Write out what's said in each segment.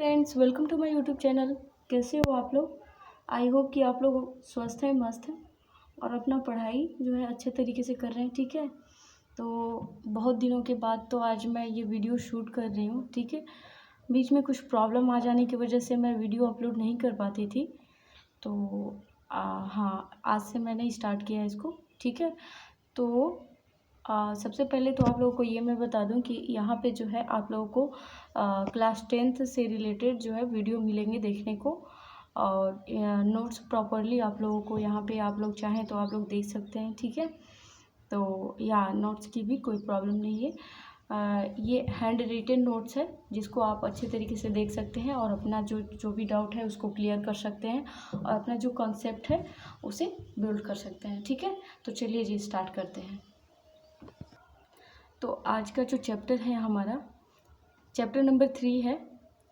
Friends, welcome to my YouTube channel. कैसे हो आप लोग? आई होप कि आप लोग स्वस्थ हैं, मस्त हैं और अपना पढ़ाई जो है अच्छे तरीके से कर रहे हैं। ठीक है, तो बहुत दिनों के बाद तो आज मैं ये वीडियो शूट कर रही हूँ। ठीक है, बीच में कुछ प्रॉब्लम आ जाने की वजह से मैं वीडियो अपलोड नहीं कर पाती थी। तो हाँ, आज से मैंने स्टार्ट किया है इसको। ठीक है, तो सबसे पहले तो आप लोगों को ये मैं बता दूं कि यहाँ पे जो है आप लोगों को क्लास 10th से रिलेटेड जो है वीडियो मिलेंगे देखने को, और नोट्स प्रॉपरली आप लोगों को यहाँ पे आप लोग चाहें तो आप लोग देख सकते हैं। ठीक है, तो या नोट्स की भी कोई प्रॉब्लम नहीं है। ये हैंड रिटन नोट्स है जिसको आप अच्छे तरीके से देख सकते हैं और अपना जो भी डाउट है उसको क्लियर कर सकते हैं और अपना जो कॉन्सेप्ट है उसे बिल्ड कर सकते हैं। ठीक है, तो चलिए जी स्टार्ट करते हैं। तो आज का जो चैप्टर है हमारा चैप्टर नंबर 3 है।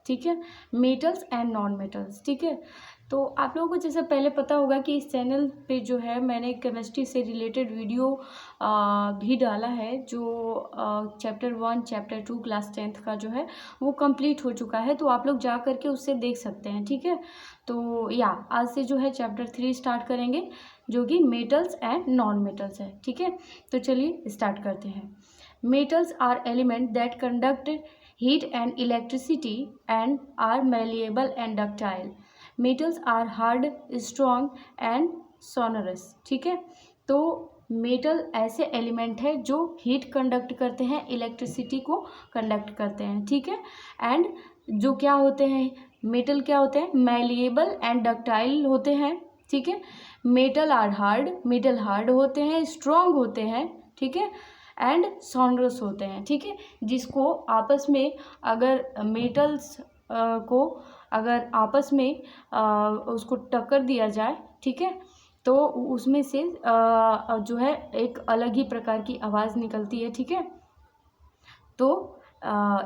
ठीक है, मेटल्स एंड नॉन मेटल्स। ठीक है, तो आप लोगों को जैसे पहले पता होगा कि इस चैनल पे जो है मैंने केमिस्ट्री से रिलेटेड वीडियो भी डाला है, जो चैप्टर 1 चैप्टर 2 क्लास 10th का जो है वो कंप्लीट हो चुका है, तो आप लोग जा करके उससे देख सकते हैं। ठीक है, तो या आज से जो है चैप्टर 3 स्टार्ट करेंगे जो कि मेटल्स एंड नॉन मेटल्स है। ठीक है, तो चलिए स्टार्ट करते हैं। Metals are elements that conduct heat and electricity and are malleable and ductile. Metals are hard, strong and sonorous. ठीक है, तो मेटल ऐसे एलिमेंट है जो हीट कंडक्ट करते हैं, इलेक्ट्रिसिटी को कंडक्ट करते हैं। ठीक है, एंड जो क्या होते हैं, मेटल क्या होते हैं, मैलिएबल एंड डक्टाइल होते हैं। ठीक है, metal are hard, metal hard होते हैं, स्ट्रॉन्ग होते हैं। ठीक है, एंड सॉनरस होते हैं। ठीक है, जिसको आपस में अगर मेटल्स को अगर आपस में उसको टक्कर दिया जाए, ठीक है, तो उसमें से जो है एक अलग ही प्रकार की आवाज़ निकलती है। ठीक है, तो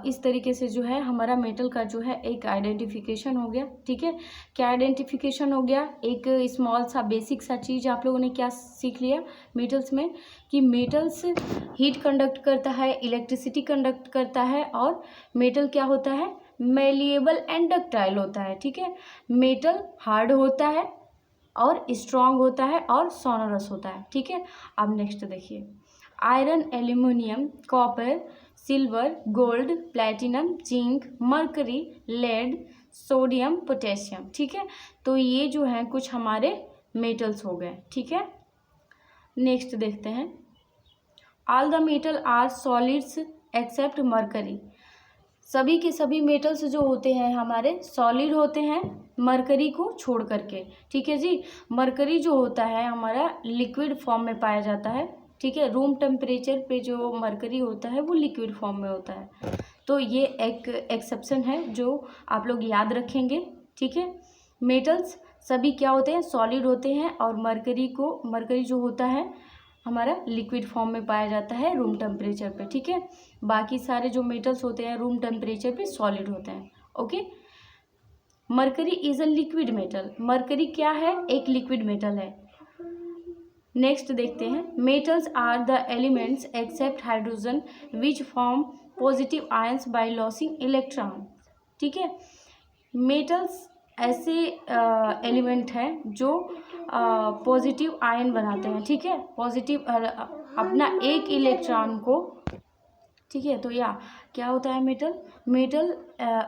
इस तरीके से जो है हमारा मेटल का जो है एक आइडेंटिफिकेशन हो गया। ठीक है, क्या आइडेंटिफिकेशन हो गया, एक स्मॉल सा बेसिक सा चीज़ आप लोगों ने क्या सीख लिया मेटल्स में, कि मेटल्स हीट कंडक्ट करता है, इलेक्ट्रिसिटी कंडक्ट करता है, और मेटल क्या होता है, मेलिएबल एंड डक्टाइल होता है। ठीक है, मेटल हार्ड होता है और स्ट्रॉन्ग होता है और सोनरस होता है। ठीक है, अब नेक्स्ट देखिए, iron, aluminium, copper, silver, gold, platinum, zinc, mercury, lead, sodium, potassium. ठीक है, तो ये जो है कुछ हमारे मेटल्स हो गए। ठीक है, नेक्स्ट देखते हैं, all the metal are solids except mercury. सभी के सभी मेटल्स जो होते हैं हमारे सॉलिड होते हैं, मरकरी को छोड़ करके। ठीक है जी, मरकरी जो होता है हमारा लिक्विड फॉर्म में पाया जाता है। ठीक है, रूम टेम्परेचर पे जो मरकरी होता है वो लिक्विड फॉर्म में होता है, तो ये एक एक्सेप्शन है जो आप लोग याद रखेंगे। ठीक है, मेटल्स सभी क्या होते हैं, सॉलिड होते हैं, और मरकरी जो होता है हमारा लिक्विड फॉर्म में पाया जाता है रूम टेम्परेचर पे। ठीक है, बाकी सारे जो मेटल्स होते हैं रूम टेम्परेचर पे सॉलिड होते हैं। Okay, mercury is a liquid metal. Mercury क्या है, एक लिक्विड मेटल है। नेक्स्ट देखते हैं, metals are the elements except hydrogen which form positive ions by losing electron. ठीक है, मेटल्स ऐसे एलिमेंट हैं जो पॉजिटिव आयन बनाते हैं। ठीक है, पॉजिटिव अपना एक इलेक्ट्रॉन को, ठीक है, तो या क्या होता है मेटल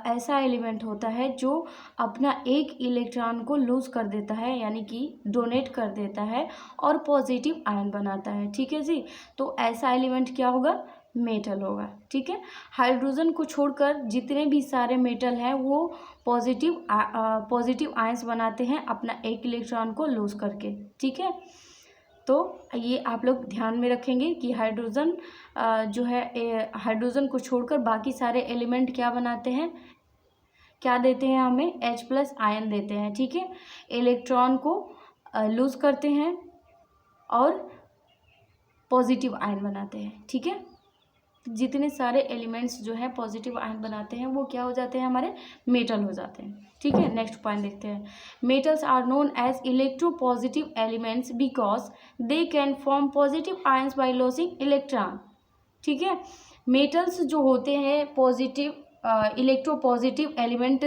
ऐसा एलिमेंट होता है जो अपना एक इलेक्ट्रॉन को लूज कर देता है, यानी कि डोनेट कर देता है और पॉजिटिव आयन बनाता है। ठीक है जी, तो ऐसा एलिमेंट क्या होगा, मेटल होगा। ठीक है, हाइड्रोजन को छोड़कर जितने भी सारे मेटल हैं वो पॉजिटिव आयंस बनाते हैं अपना एक इलेक्ट्रॉन को लूज करके। ठीक है, तो ये आप लोग ध्यान में रखेंगे कि हाइड्रोजन जो है हाइड्रोजन को छोड़कर बाकी सारे एलिमेंट क्या बनाते हैं, क्या देते हैं, हमें H+ आयन देते हैं। ठीक है, इलेक्ट्रॉन को लूज करते हैं और पॉजिटिव आयन बनाते हैं। ठीक है, जितने सारे एलिमेंट्स जो है पॉजिटिव आयन बनाते हैं वो क्या हो जाते हैं, हमारे मेटल हो जाते हैं। ठीक है, नेक्स्ट पॉइंट देखते हैं, metals are known as electropositive elements because they can form positive ions by losing electron. ठीक है, मेटल्स जो होते हैं पॉजिटिव इलेक्ट्रोपॉजिटिव एलिमेंट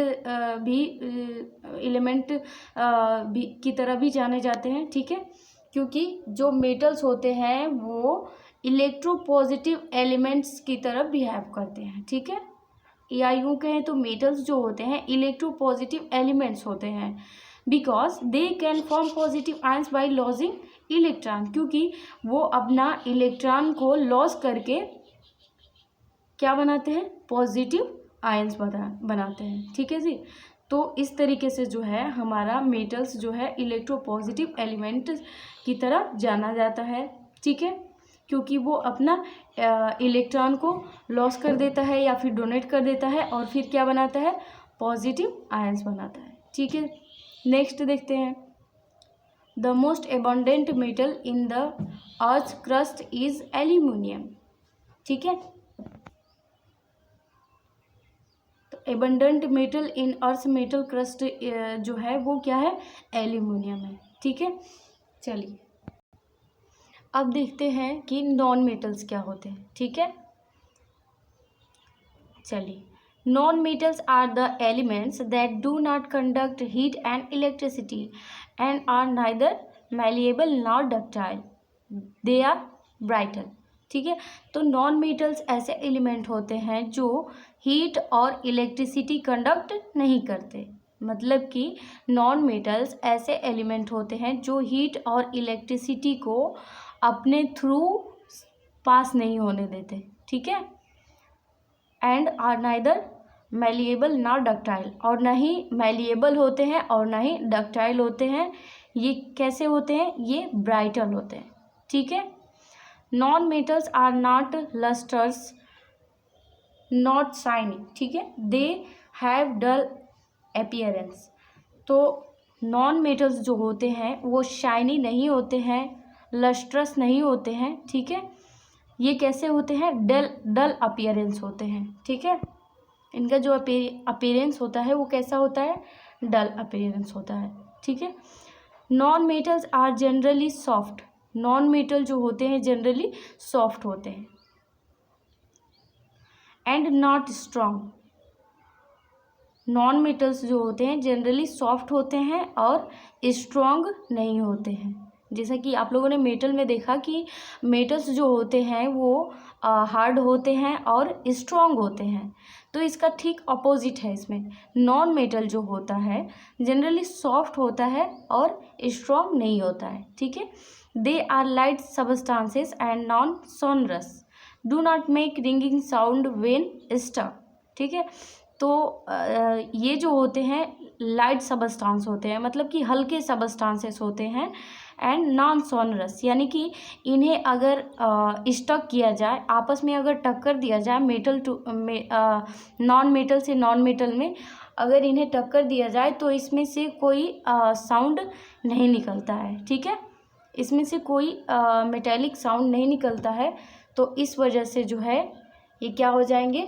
भी की तरह भी जाने जाते हैं, ठीक है, क्योंकि जो मेटल्स होते हैं वो इलेक्ट्रोपॉजिटिव एलिमेंट्स की तरह बिहेव करते हैं, ठीक है, या यूँ कहें तो मेटल्स जो होते हैं इलेक्ट्रोपॉजिटिव एलिमेंट्स होते हैं, because they can form positive ions by losing electron, क्योंकि वो अपना इलेक्ट्रॉन को लॉस करके क्या बनाते हैं, पॉजिटिव आयंस बनाते हैं, ठीक है जी। तो इस तरीके से जो है हमारा मेटल्स जो है इलेक्ट्रोपॉजिटिव एलिमेंट की तरह जाना जाता है, ठीक है, क्योंकि वो अपना इलेक्ट्रॉन को लॉस कर देता है या फिर डोनेट कर देता है और फिर क्या बनाता है, पॉजिटिव आयंस बनाता है, ठीक है। नेक्स्ट देखते हैं, the most abundant metal in the earth crust is aluminium, ठीक है। तो एबंडेंट मेटल इन अर्थ मेटल क्रस्ट जो है वो क्या है, एल्यूमिनियम है, ठीक है। चलिए अब देखते हैं कि नॉन मेटल्स क्या होते हैं, ठीक है। चलिए, non metals are the elements that do not conduct heat and electricity and are neither malleable nor ductile, they are brittle, ठीक है। तो नॉन मेटल्स ऐसे एलिमेंट होते हैं जो हीट और इलेक्ट्रिसिटी कंडक्ट नहीं करते, मतलब कि नॉन मेटल्स ऐसे एलिमेंट होते हैं जो हीट और इलेक्ट्रिसिटी को अपने थ्रू पास नहीं होने देते, ठीक है, एंड आर नाइदर मैलिएबल ना डक्टाइल, और ना ही मैलिएबल होते हैं और ना ही डक्टाइल होते हैं। ये कैसे होते हैं, ये ब्राइटल होते हैं, ठीक है। Non metals are not lustrous not shining, ठीक है, दे हैव डल अपीयरेंस। तो नॉन मेटल्स जो होते हैं वो शाइनी नहीं होते हैं, लस्ट्रस नहीं होते हैं, ठीक है, ये कैसे होते हैं, डल अपीयरेंस होते हैं, ठीक है। इनका जो अपीयरेंस होता है वो कैसा होता है, डल अपीयरेंस होता है, ठीक है। Non metals are generally soft, non metal जो होते हैं जनरली सॉफ्ट होते हैं, and not strong, non metals जो होते हैं जनरली सॉफ्ट होते हैं और स्ट्रॉन्ग नहीं होते हैं। जैसा कि आप लोगों ने मेटल में देखा कि मेटल्स जो होते हैं वो हार्ड होते हैं और स्ट्रॉन्ग होते हैं, तो इसका ठीक अपोजिट है इसमें। नॉन मेटल जो होता है जनरली सॉफ्ट होता है और स्ट्रॉन्ग नहीं होता है, ठीक है। They are light substances and non sonorous, do not make ringing sound when struck, ठीक है। तो ये जो होते हैं लाइट सबस्टांस होते हैं, मतलब कि हल्के सबस्टांसेस होते हैं, एंड नॉन सोनरस, यानी कि इन्हें अगर स्टक किया जाए, आपस में अगर टक्कर दिया जाए मेटल टू नॉन मेटल से नॉन मेटल में अगर इन्हें टक्कर दिया जाए तो इसमें से कोई साउंड नहीं निकलता है, ठीक है, इसमें से कोई मेटेलिक साउंड नहीं निकलता है। तो इस वजह से जो है ये क्या हो जाएंगे,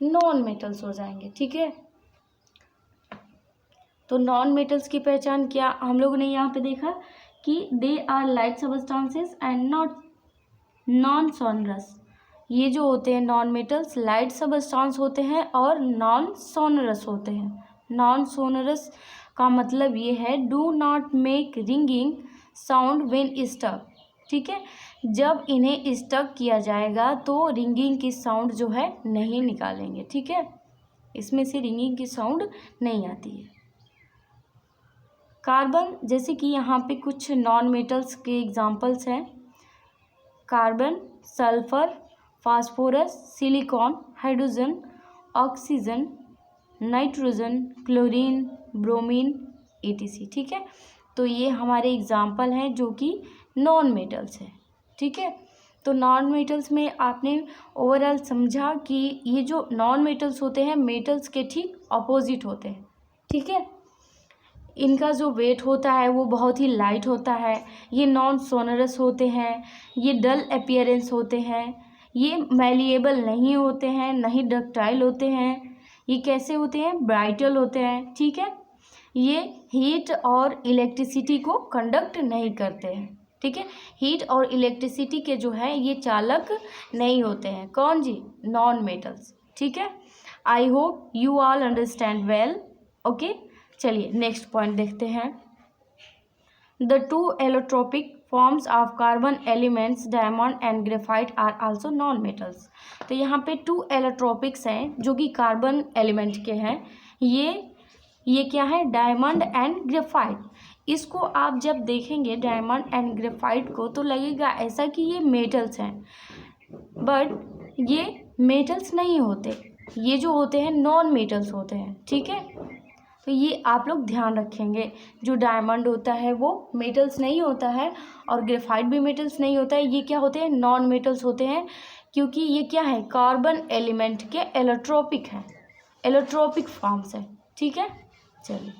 नॉन मेटल्स हो जाएंगे, ठीक है। तो नॉन मेटल्स की पहचान क्या हम लोगों ने यहाँ पे देखा कि they are light substances and not non sonorous, ये जो होते हैं नॉन मेटल्स लाइट सबस्टांस होते हैं और नॉन सोनरस होते हैं। नॉन सोनरस का मतलब ये है do not make ringing sound when struck, ठीक है, जब इन्हें स्टक किया जाएगा तो रिंगिंग की साउंड जो है नहीं निकालेंगे, ठीक है, इसमें से रिंगिंग की साउंड नहीं आती है। कार्बन, जैसे कि यहाँ पे कुछ नॉन मेटल्स के एग्जांपल्स हैं, carbon, sulphur, phosphorus, silicon, hydrogen, oxygen, nitrogen, chlorine, bromine, etc, ठीक है। तो ये हमारे एग्जांपल हैं जो कि नॉन मेटल्स हैं, ठीक है। तो नॉन मेटल्स में आपने ओवरऑल समझा कि ये जो नॉन मेटल्स होते हैं मेटल्स के ठीक अपोजिट होते हैं, ठीक है। इनका जो वेट होता है वो बहुत ही लाइट होता है, ये नॉन सोनरस होते हैं, ये डल अपीयरेंस होते हैं, ये मैलिएबल नहीं होते हैं, नहीं डक्टाइल होते हैं, ये कैसे होते हैं, ब्राइटल होते हैं, ठीक है। ये हीट और इलेक्ट्रिसिटी को कंडक्ट नहीं करते हैं, ठीक है, हीट और इलेक्ट्रिसिटी के जो है ये चालक नहीं होते हैं, कौन जी, नॉन मेटल्स, ठीक है। I hope you all understand well. Okay, चलिए नेक्स्ट पॉइंट देखते हैं। The two allotropic forms of carbon elements diamond and graphite are also non metals. तो यहाँ पे टू एलोट्रोपिक्स हैं जो कि कार्बन एलिमेंट के हैं। ये क्या है, डायमंड एंड ग्रेफाइट। इसको आप जब देखेंगे डायमंड एंड ग्रेफाइट को तो लगेगा ऐसा कि ये मेटल्स हैं, बट ये मेटल्स नहीं होते, ये जो होते हैं नॉन मेटल्स होते हैं। ठीक है, तो ये आप लोग ध्यान रखेंगे। जो डायमंड होता है वो मेटल्स नहीं होता है और ग्रेफाइट भी मेटल्स नहीं होता है। ये क्या होते हैं, नॉन मेटल्स होते हैं, क्योंकि ये क्या है, कार्बन एलिमेंट के एलोट्रोपिक हैं, एलोट्रोपिक फॉर्म्स है। ठीक है, चलिए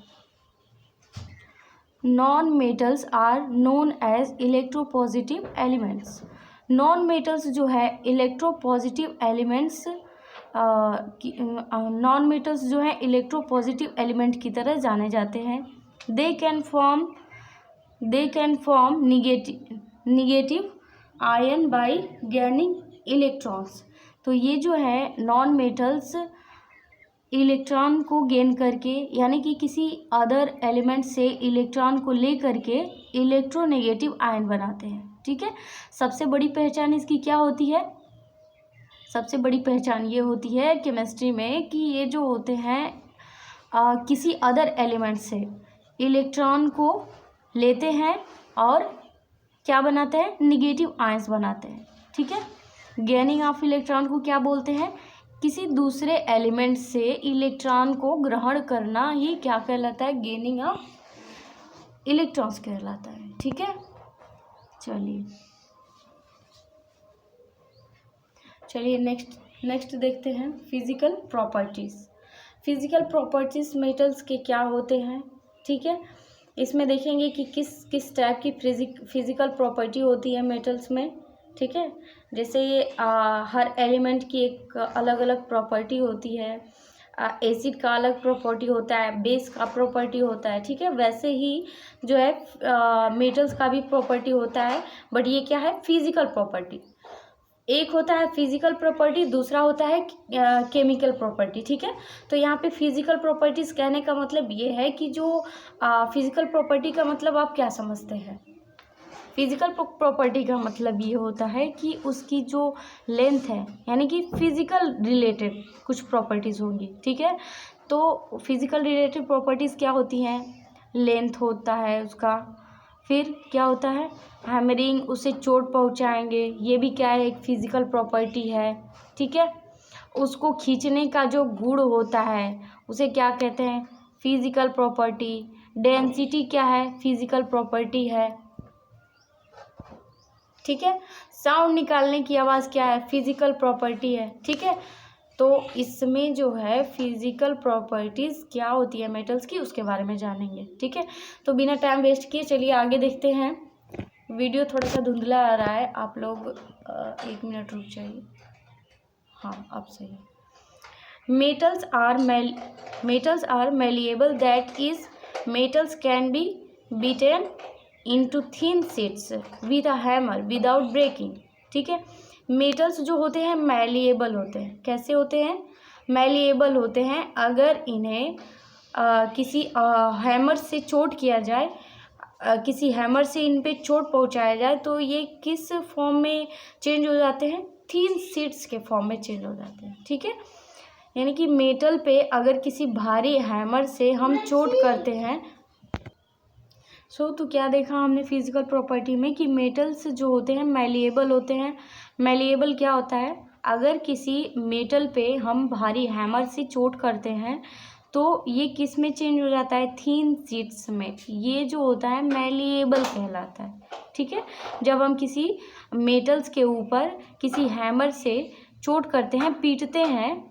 non metals are known as electropositive elements. Non metals जो है इलेक्ट्रोपॉजिटिव एलिमेंट्स, नॉन मेटल्स जो हैं इलेक्ट्रोपॉजिटिव एलिमेंट की तरह जाने जाते हैं। दे can form negative ion bye gaining electrons. तो ये जो है नॉन मेटल्स इलेक्ट्रॉन को गेन करके, यानी कि किसी अदर एलिमेंट से इलेक्ट्रॉन को ले करके इलेक्ट्रोनेगेटिव आयन बनाते हैं। ठीक है, सबसे बड़ी पहचान इसकी क्या होती है, सबसे बड़ी पहचान ये होती है केमिस्ट्री में कि ये जो होते हैं किसी अदर एलिमेंट से इलेक्ट्रॉन को लेते हैं और क्या बनाते हैं, निगेटिव आयंस बनाते हैं। ठीक है, गेनिंग ऑफ इलेक्ट्रॉन को क्या बोलते हैं, किसी दूसरे एलिमेंट से इलेक्ट्रॉन को ग्रहण करना ही क्या कहलाता है, गेनिंग ऑफ इलेक्ट्रॉन्स कहलाता है। ठीक है, चलिए नेक्स्ट देखते हैं physical properties. Physical properties metals के क्या होते हैं। ठीक है, इसमें देखेंगे कि किस टाइप की फिजिकल प्रॉपर्टी होती है मेटल्स में। ठीक है, जैसे हर एलिमेंट की एक अलग अलग प्रॉपर्टी होती है। एसिड का अलग प्रॉपर्टी होता है, बेस का प्रॉपर्टी होता है। ठीक है, वैसे ही जो है मेटल्स का भी प्रॉपर्टी होता है, बट ये क्या है, फिजिकल प्रॉपर्टी। एक होता है फिजिकल प्रॉपर्टी, दूसरा होता है केमिकल प्रॉपर्टी। ठीक है, तो यहाँ पे फिजिकल प्रॉपर्टीज़ कहने का मतलब ये है कि जो फिजिकल प्रॉपर्टी का मतलब आप क्या समझते हैं। फिजिकल प्रॉपर्टी का मतलब ये होता है कि उसकी जो लेंथ है, यानी कि फिजिकल रिलेटेड कुछ प्रॉपर्टीज़ होंगी। ठीक है, तो फिजिकल रिलेटेड प्रॉपर्टीज़ क्या होती हैं, लेंथ होता है उसका, फिर क्या होता है, हैमरिंग, उसे चोट पहुंचाएंगे, ये भी क्या है, एक फिजिकल प्रॉपर्टी है। ठीक है, उसको खींचने का जो गुण होता है उसे क्या कहते हैं, फिजिकल प्रॉपर्टी। डेंसिटी क्या है, फिजिकल प्रॉपर्टी है। ठीक है, साउंड निकालने की आवाज़ क्या है, फिजिकल प्रॉपर्टी है। ठीक है, तो इसमें जो है फिजिकल प्रॉपर्टीज़ क्या होती है मेटल्स की, उसके बारे में जानेंगे। ठीक है, तो बिना टाइम वेस्ट किए चलिए आगे देखते हैं। वीडियो थोड़ा सा धुंधला आ रहा है, आप लोग 1 मिनट रुक जाइए। हाँ, अब सही। Metals are malleable, that is metals can be beaten into thin sheets with a hammer without breaking। ठीक है, मेटल्स जो होते हैं मैलिएबल होते हैं। कैसे होते हैं, मैलिएबल होते हैं। अगर इन्हें किसी हैमर से चोट किया जाए, किसी हैमर से इन पे चोट पहुंचाया जाए तो ये किस फॉर्म में चेंज हो जाते हैं, थिन शीट्स के फॉर्म में चेंज हो जाते हैं। ठीक है, यानी कि मेटल पे अगर किसी भारी हैमर से हम चोट करते हैं तो क्या देखा हमने फिजिकल प्रॉपर्टी में कि मेटल्स जो होते हैं मैलिएबल होते हैं। मैलिएबल क्या होता है, अगर किसी मेटल पे हम भारी हैमर से चोट करते हैं तो ये किस में चेंज हो जाता है, थिन शीट्स में। ये जो होता है मैलिएबल कहलाता है। ठीक है, जब हम किसी मेटल्स के ऊपर किसी हैमर से चोट करते हैं, पीटते हैं,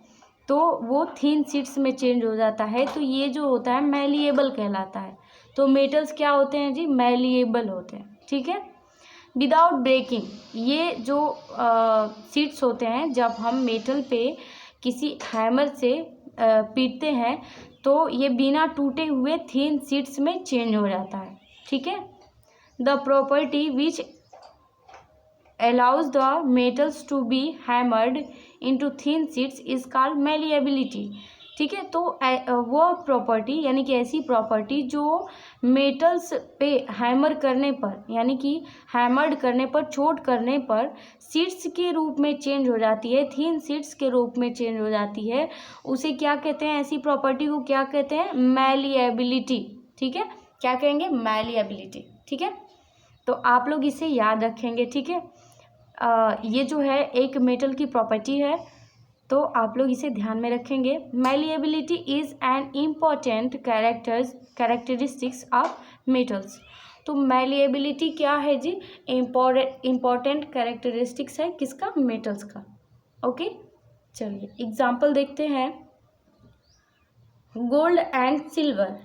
तो वो थिन शीट्स में चेंज हो जाता है, तो ये जो होता है मैलिएबल कहलाता है। तो मेटल्स क्या होते हैं जी, मैलिएबल होते हैं। ठीक है, विदाउट ब्रेकिंग, ये जो शीट्स होते हैं, जब हम मेटल पे किसी हैमर से पीटते हैं तो ये बिना टूटे हुए थिन शीट्स में चेंज हो जाता है। ठीक है, the property which allows the metals to be hammered into thin sheets is called malleability। ठीक है, तो वो प्रॉपर्टी यानी कि ऐसी प्रॉपर्टी जो मेटल्स पे हैमर करने पर यानी कि हैमर्ड करने पर, चोट करने पर शीट्स के रूप में चेंज हो जाती है, थिन शीट्स के रूप में चेंज हो जाती है, उसे क्या कहते हैं? ऐसी प्रॉपर्टी को क्या कहते हैं? मैलिएबिलिटी। ठीक है, क्या कहेंगे? मैलिएबिलिटी। ठीक है, तो आप लोग इसे याद रखेंगे। ठीक है, ये जो है एक मेटल की प्रॉपर्टी है, तो आप लोग इसे ध्यान में रखेंगे। Malleability is an important characteristics of metals. तो मैलिएबिलिटी क्या है जी? इम्पॉर्टेंट कैरेक्टरिस्टिक्स है किसका? मेटल्स का। ओके, चलिए एग्जाम्पल देखते हैं। Gold and silver,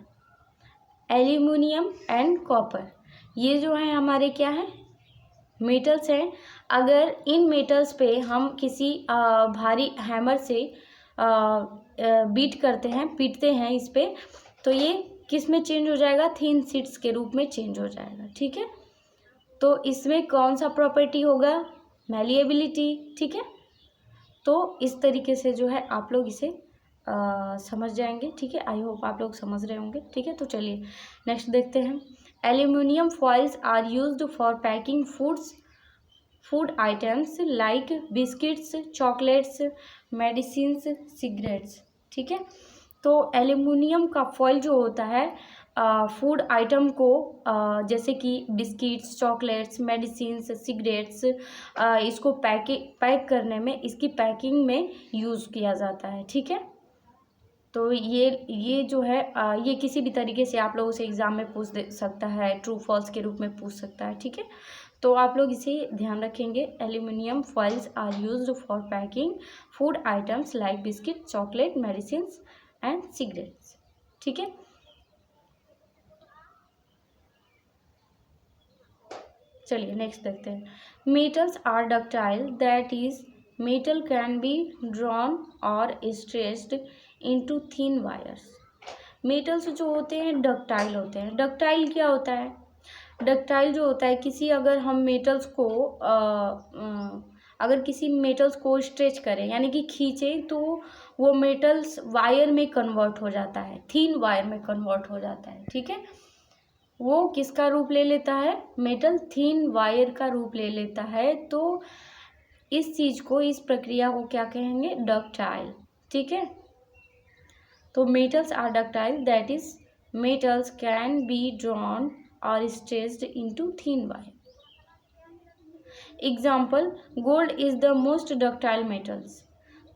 aluminium and copper, ये जो है हमारे क्या है? मेटल्स हैं। अगर इन मेटल्स पे हम किसी भारी हैमर से बीट करते हैं, पीटते हैं इस पे, तो ये किस में चेंज हो जाएगा? थिन शीट्स के रूप में चेंज हो जाएगा। ठीक है, तो इसमें कौन सा प्रॉपर्टी होगा? मैलिएबिलिटी। ठीक है, तो इस तरीके से जो है आप लोग इसे समझ जाएंगे। ठीक है, आई होप आप लोग समझ रहे होंगे। ठीक है, तो चलिए नेक्स्ट देखते हैं। Aluminium foils are used for packing food items like biscuits, chocolates, medicines, cigarettes. ठीक है, तो एल्यूमिनियम का फॉइल जो होता है फूड आइटम को जैसे कि बिस्किट्स, चॉकलेट्स, मेडिसिन्स, सिगरेट्स, इसको पैक करने में, इसकी पैकिंग में यूज़ किया जाता है। ठीक है, तो ये जो है ये किसी भी तरीके से आप लोगों से एग्ज़ाम में पूछ दे सकता है, ट्रू फॉल्स के रूप में पूछ सकता है। ठीक है, तो आप लोग इसे ध्यान रखेंगे। Aluminium foils are used for packing food items like biscuit, chocolate, medicines and cigarettes. ठीक है, चलिए नेक्स्ट देखते हैं। Metals are ductile, that is metal can be drawn और stretched into thin wires. Metals जो होते हैं डक्टाइल होते हैं। डक्टाइल क्या होता है? डक्टाइल जो होता है, किसी अगर हम मेटल्स को अगर किसी मेटल्स को स्ट्रेच करें यानी कि खींचें, तो वो मेटल्स वायर में कन्वर्ट हो जाता है, थिन वायर में कन्वर्ट हो जाता है। ठीक है, वो किसका रूप ले लेता है? मेटल थिन वायर का रूप ले लेता है। तो इस चीज़ को, इस प्रक्रिया को क्या कहेंगे? डक्टाइल। ठीक है, तो metals are ductile, that is metals can be drawn और stretched into thin wire. Example, gold is the most ductile metals.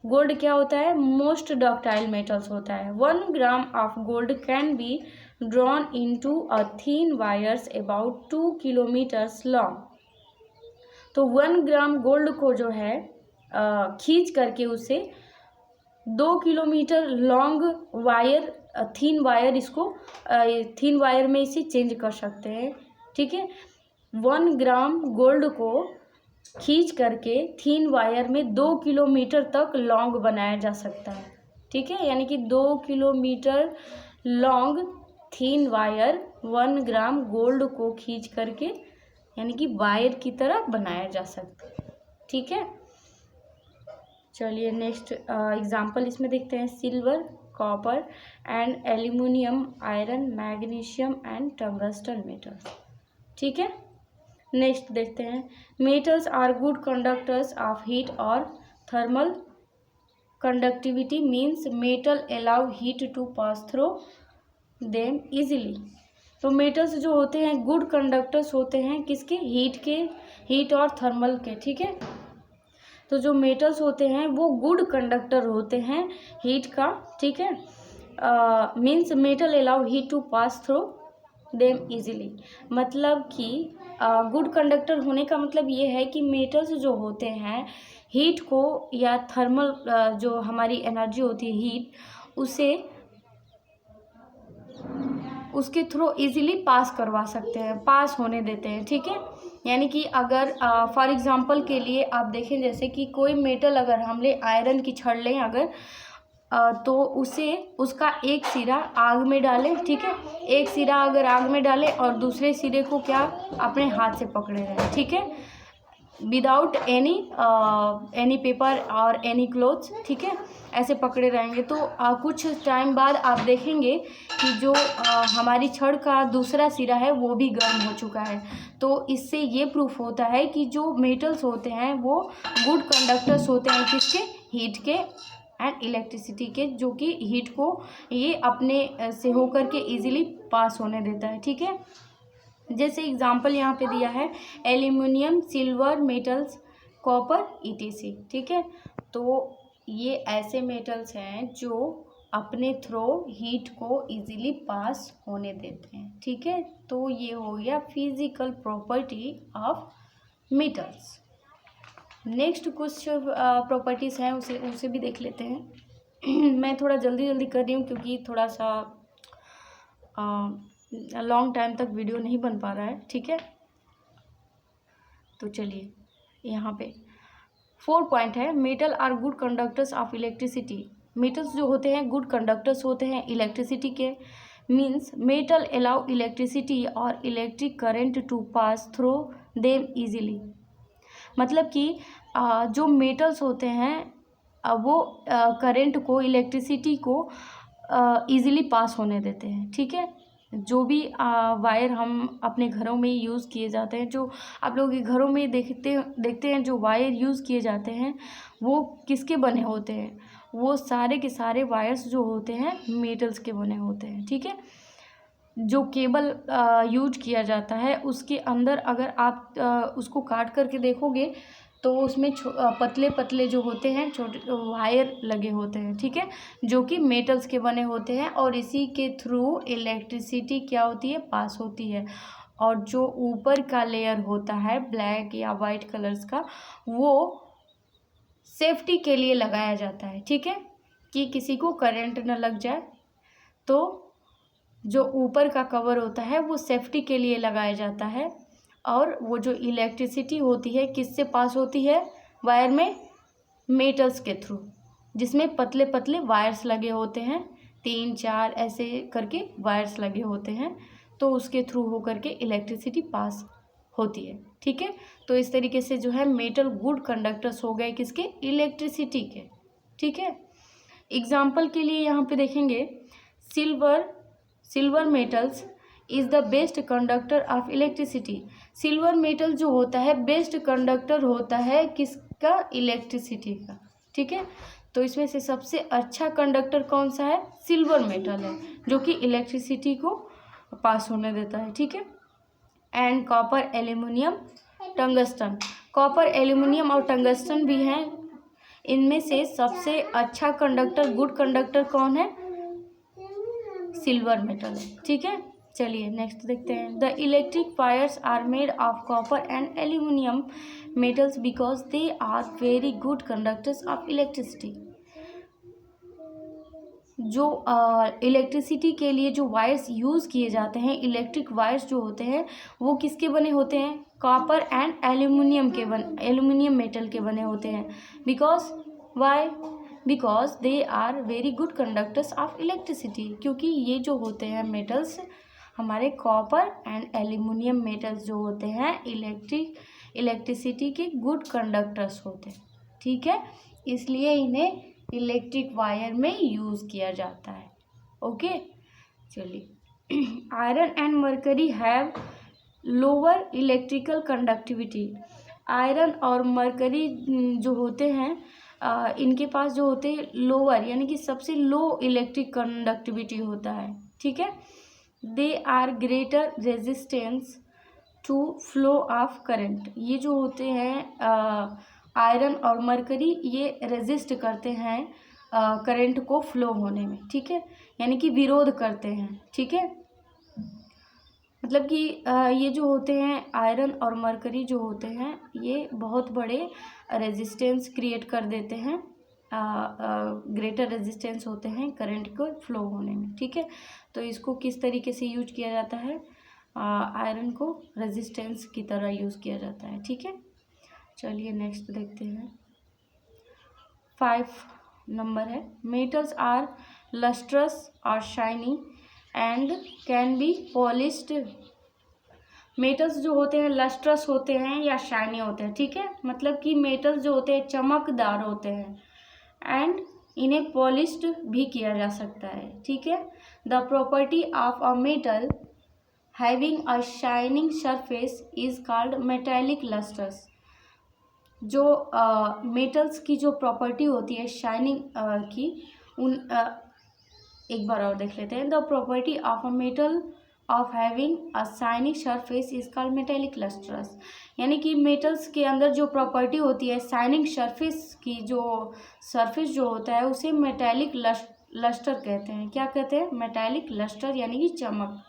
Gold क्या होता है? मोस्ट डक्टाइल मेटल्स होता है। 1 gram of gold can be drawn into a thin wires about 2 kilometres long. तो 1 gram gold को जो है खींच करके उसे 2 kilometre long wire, thin wire, इसको थिन वायर में इसे चेंज कर सकते हैं। ठीक है, 1 ग्राम गोल्ड को खींच करके थिन वायर में 2 किलोमीटर तक लॉन्ग बनाया जा सकता है। ठीक है, यानी कि 2 kilometre long thin wire 1 gram gold को खींच करके यानी कि वायर की तरह बनाया जा सकता है। ठीक है, चलिए नेक्स्ट एग्जाम्पल इसमें देखते हैं। Silver, copper and aluminium, iron, magnesium and tungsten metals. ठीक है, नेक्स्ट देखते हैं। Metals are good conductors of heat और thermal conductivity means metal allow heat to pass through them easily. तो मेटल्स जो होते हैं गुड कंडक्टर्स होते हैं किसके? हीट और थर्मल के। ठीक है, तो जो मेटल्स होते हैं वो गुड कंडक्टर होते हैं हीट का। ठीक है, means metal allow heat to pass through them easily. मतलब कि गुड कंडक्टर होने का मतलब ये है कि मेटल्स जो होते हैं हीट को या थर्मल जो हमारी एनर्जी होती है हीट, उसे उसके थ्रू इजीली पास करवा सकते हैं, पास होने देते हैं। ठीक है, यानी कि अगर फॉर एग्जांपल के लिए आप देखें, जैसे कि कोई मेटल अगर हम ले, आयरन की छड़ लें अगर, तो उसे उसका एक सिरा आग में डालें। ठीक है, एक सिरा अगर आग में डालें और दूसरे सिरे को क्या अपने हाथ से पकड़े रहें। ठीक है, विदाउट एनी पेपर और एनी क्लोथ्स, ठीक है, ऐसे पकड़े रहेंगे। तो कुछ टाइम बाद आप देखेंगे कि जो हमारी छड़ का दूसरा सिरा है वो भी गर्म हो चुका है। तो इससे ये प्रूफ होता है कि जो मेटल्स होते हैं वो गुड कंडक्टर्स होते हैं, किसके, हीट के एंड इलेक्ट्रिसिटी के, जो कि हीट को ये अपने से होकर के इजीली पास होने देता है, ठीक है। जैसे एग्जांपल यहाँ पे दिया है aluminium, silver, metals, copper, etc, ठीक है। तो ये ऐसे मेटल्स हैं जो अपने थ्रो हीट को इजीली पास होने देते हैं, ठीक है। तो ये हो गया physical property of metals. Next कुछ प्रॉपर्टीज़ हैं, उसे भी देख लेते हैं। मैं थोड़ा जल्दी कर रही हूँ क्योंकि थोड़ा सा लॉन्ग टाइम तक वीडियो नहीं बन पा रहा है, ठीक है। तो चलिए यहाँ पे 4 पॉइंट है। Metal are good conductors of electricity. Metals जो होते हैं गुड कंडक्टर्स होते हैं इलेक्ट्रिसिटी के। मीन्स मेटल अलाउ इलेक्ट्रिसिटी और electric current to pass through them easily. मतलब कि जो मेटल्स होते हैं वो करंट को, इलेक्ट्रिसिटी को इजीली पास होने देते हैं, ठीक है। जो भी वायर हम अपने घरों में यूज़ किए जाते हैं, जो आप लोगों के घरों में देखते हैं जो वायर यूज़ किए जाते हैं वो किसके बने होते हैं, वो सारे के सारे वायर्स जो होते हैं मेटल्स के बने होते हैं, ठीक है। जो केबल यूज किया जाता है उसके अंदर अगर आप उसको काट करके देखोगे तो उसमें पतले पतले जो होते हैं छोटे वायर लगे होते हैं, ठीक है, जो कि मेटल्स के बने होते हैं और इसी के थ्रू इलेक्ट्रिसिटी क्या होती है, पास होती है। और जो ऊपर का लेयर होता है ब्लैक या वाइट कलर्स का, वो सेफ्टी के लिए लगाया जाता है, ठीक है, कि किसी को करंट न लग जाए। तो जो ऊपर का कवर होता है वो सेफ्टी के लिए लगाया जाता है। और वो जो इलेक्ट्रिसिटी होती है किससे पास होती है वायर में, मेटल्स के थ्रू, जिसमें पतले पतले वायर्स लगे होते हैं, 3-4 ऐसे करके वायर्स लगे होते हैं। तो उसके थ्रू होकर के इलेक्ट्रिसिटी पास होती है, ठीक है। तो इस तरीके से जो है मेटल गुड कंडक्टर्स हो गए किसके, इलेक्ट्रिसिटी के, ठीक है। एग्जाम्पल के लिए यहाँ पे देखेंगे silver metals is the best conductor of electricity. Silver metal जो होता है बेस्ट कंडक्टर होता है किसका, इलेक्ट्रिसिटी का, ठीक है। तो इसमें से सबसे अच्छा कंडक्टर कौन सा है, सिल्वर मेटल है, जो कि इलेक्ट्रिसिटी को पास होने देता है, ठीक है। And copper, aluminium, tungsten. Copper, aluminium और टंगस्टन भी हैं। इनमें से सबसे अच्छा कंडक्टर, गुड कंडक्टर कौन है, सिल्वर मेटल है, ठीक है। चलिए नेक्स्ट देखते हैं। The electric wires are made of copper and aluminium metals because they are very good conductors of electricity. जो इलेक्ट्रिसिटी के लिए जो वायर्स यूज़ किए जाते हैं, इलेक्ट्रिक वायर्स जो होते हैं वो किसके बने होते हैं, कॉपर एंड एल्यूमिनियम मेटल के बने होते हैं। Because why, because they are very good conductors of electricity. क्योंकि ये जो होते हैं मेटल्स, हमारे कॉपर एंड एल्यूमिनियम मेटल्स जो होते हैं इलेक्ट्रिसिटी के गुड कंडक्टर्स होते हैं, ठीक है। इसलिए इन्हें इलेक्ट्रिक वायर में यूज़ किया जाता है, ओके। चलिए iron and mercury have lower electrical conductivity. Iron और मरकरी जो होते हैं इनके पास जो होते हैं लोअर, यानी कि सबसे लो इलेक्ट्रिक कंडक्टिविटी होता है, ठीक है। They are greater resistance to flow of current. ये जो होते हैं आयरन और मरकरी, ये रेजिस्ट करते हैं करंट को फ्लो होने में, ठीक है, यानी कि विरोध करते हैं, ठीक है। मतलब कि ये जो होते हैं आयरन और मरकरी जो होते हैं ये बहुत बड़े रेजिस्टेंस क्रिएट कर देते हैं, ग्रेटर रेजिस्टेंस होते हैं करंट को फ्लो होने में, ठीक है। तो इसको किस तरीके से यूज किया जाता है, आयरन को रेजिस्टेंस की तरह यूज़ किया जाता है, ठीक है। चलिए नेक्स्ट देखते हैं। 5 नंबर है, मेटल्स आर लस्ट्रस और shiny and can be polished metals जो होते हैं लस्ट्रस होते हैं या शाइनी होते हैं, ठीक है। मतलब कि मेटल्स जो होते हैं चमकदार होते हैं एंड इन्हें पॉलिश्ड भी किया जा सकता है, ठीक है। The property of a metal having a shining surface is called metallic lustrous. जो मेटल्स की जो प्रॉपर्टी होती है शाइनिंग की, उन एक बार और देख लेते हैं। The property of a metal of having a shining surface is called metallic lustrous. यानी कि मेटल्स के अंदर जो प्रॉपर्टी होती है शाइनिंग सरफेस की, जो सरफेस जो होता है उसे मेटेलिक लस्टर कहते हैं। क्या कहते हैं? मेटेलिक लस्टर, यानी कि चमक।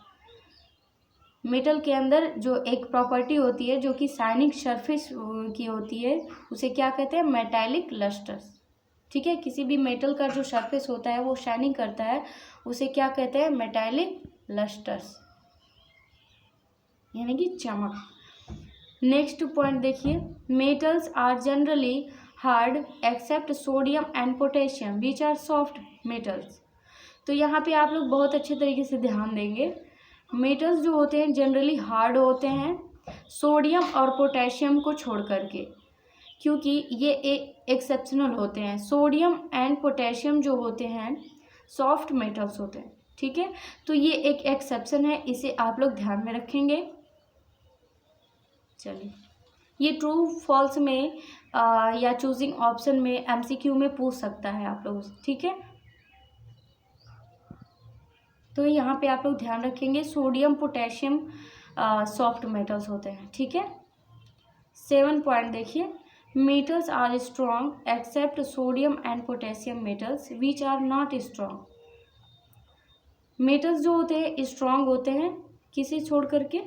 मेटल के अंदर जो एक प्रॉपर्टी होती है जो कि शाइनिंग सरफेस की होती है, उसे क्या कहते हैं? मेटेलिक लस्टर्स, ठीक है। किसी भी मेटल का जो सरफेस होता है वो शाइनिंग करता है, उसे क्या कहते हैं? मेटेलिक लस्टर्स, यानी कि चमक। नेक्स्ट पॉइंट देखिए, metals are generally hard except sodium and potassium which are soft metals. तो यहाँ पे आप लोग बहुत अच्छे तरीके से ध्यान देंगे। मेटल्स जो होते हैं जनरली हार्ड होते हैं सोडियम और पोटेशियम को छोड़ करके, क्योंकि ये एक्सेप्शनल होते हैं। सोडियम एंड पोटेशियम जो होते हैं सॉफ्ट मेटल्स होते हैं, ठीक है। तो ये एक एक्सेप्शन है, इसे आप लोग ध्यान में रखेंगे। चलिए, ये ट्रू फॉल्स में या चूजिंग ऑप्शन में एमसीक्यू में पूछ सकता है आप लोग, ठीक है। तो यहाँ पे आप लोग ध्यान रखेंगे सोडियम पोटेशियम सॉफ्ट मेटल्स होते हैं, ठीक है। 7 पॉइंट देखिए, metals are strong except sodium and potassium metals which are not strong. Metals जो होते हैं स्ट्रॉन्ग होते हैं, किसे छोड़ करके?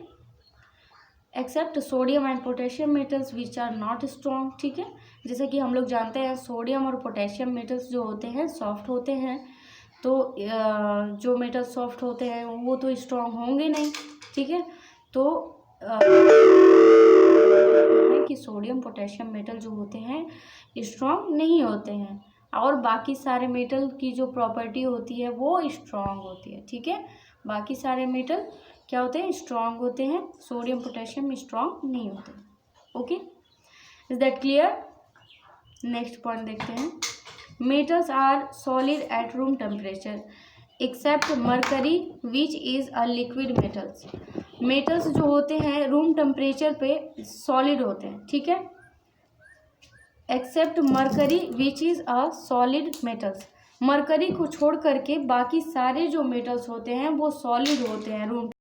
Except sodium and potassium metals which are not strong, ठीक है। जैसे कि हम लोग जानते हैं सोडियम और पोटेशियम मेटल्स जो होते हैं सॉफ्ट होते हैं, तो जो मेटल सॉफ्ट होते हैं वो तो स्ट्रॉन्ग होंगे नहीं, ठीक है। तो कि सोडियम पोटेशियम मेटल जो होते हैं स्ट्रॉन्ग नहीं होते हैं, और बाकी सारे मेटल की जो प्रॉपर्टी होती है वो स्ट्रॉन्ग होती है, ठीक है। बाकी सारे मेटल क्या होते हैं? स्ट्रॉन्ग होते हैं, सोडियम पोटेशियम स्ट्रॉन्ग नहीं होते। Okay, is that clear? Next point देखते हैं, metals are solid at room temperature except mercury which is a liquid metals. Metals जो होते हैं रूम टेम्परेचर पे सॉलिड होते हैं, ठीक है, except mercury which is a solid metals. Mercury को छोड़ करके बाकी सारे जो मेटल्स होते हैं वो सॉलिड होते हैं रूम